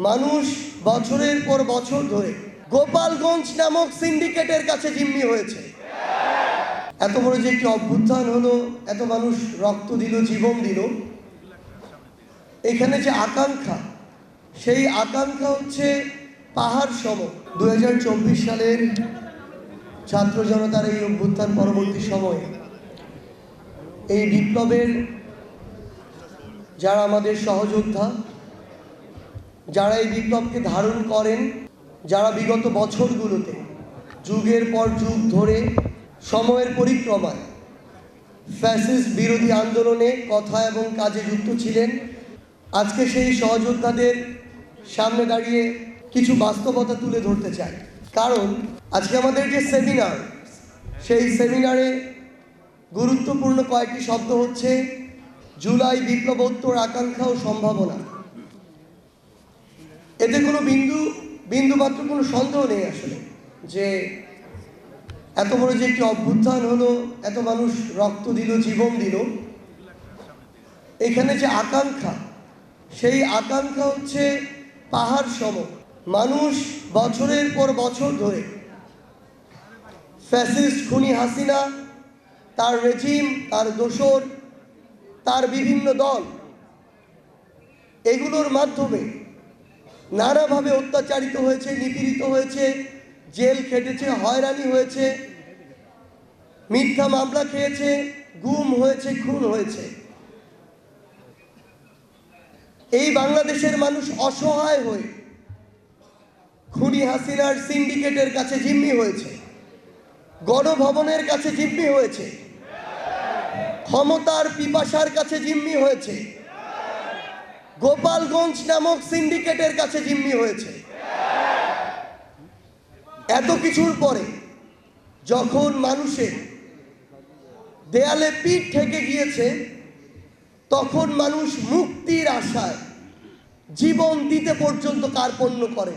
মানুষ বছরের পর বছর ধরে গোপালগঞ্জ নামক সিন্ডিকেটের কাছে জিম্মি হয়েছে। এত বড় যে একটি অভ্যুত্থান হলো, এত মানুষ রক্ত দিল, জীবন দিল, এখানে যে আকাঙ্ক্ষা, সেই আকাঙ্ক্ষা হচ্ছে পাহাড় সম। 2024 সালের ছাত্র জনতার এই অভ্যুত্থান পরবর্তী সময়ে এই বিপ্লবের যারা আমাদের সহযোদ্ধা, যারা এই বিপ্লবকে ধারণ করেন, যারা বিগত বছরগুলোতে যুগের পর যুগ ধরে সময়ের পরিক্রমায় ফ্যাসিস্ট বিরোধী আন্দোলনে কথা এবং কাজে যুক্ত ছিলেন, আজকে সেই সহযোদ্ধাদের সামনে দাঁড়িয়ে কিছু বাস্তবতা তুলে ধরতে চাই। কারণ আজকে আমাদের যে সেমিনার, সেই সেমিনারে গুরুত্বপূর্ণ কয়েকটি শব্দ হচ্ছে জুলাই বিপ্লবোত্তর আকাঙ্ক্ষা ও সম্ভাবনা। এতে কোনো বিন্দুমাত্র কোনো সন্দেহ নেই আসলে যে এত বড় যে একটি অভ্যুত্থান হলো, এত মানুষ রক্ত দিল, জীবন দিল, এখানে যে আকাঙ্ক্ষা, সেই আকাঙ্ক্ষা হচ্ছে পাহাড় সম। মানুষ বছরের পর বছর ধরে ফ্যাসিস্ট খুনি হাসিনা, তার রেজিম, তার দোসর, তার বিভিন্ন দল, এগুলোর মাধ্যমে নানাভাবে অত্যাচারিত হয়েছে, নিপীড়িত হয়েছে, জেল খেটেছে, হয়রানি হয়েছে, মিথ্যা মামলা খেয়েছে, গুম হয়েছে, খুন হয়েছে। এই বাংলাদেশের মানুষ অসহায় হয়ে খুনি হাসিনার সিন্ডিকেটের কাছে জিম্মি হয়েছে, গণভবনের কাছে জিম্মি হয়েছে, ক্ষমতার পিপাসার কাছে জিম্মি হয়েছে, গোপালগঞ্জ নামক সিন্ডিকেটের কাছে জিম্মি হয়েছে। এত কিছুর পরে যখন মানুষের দেয়ালে পিঠ ঠেকে গিয়েছে, তখন মানুষ মুক্তির আশায় জীবন দিতে পর্যন্ত কার্পণ্য করে।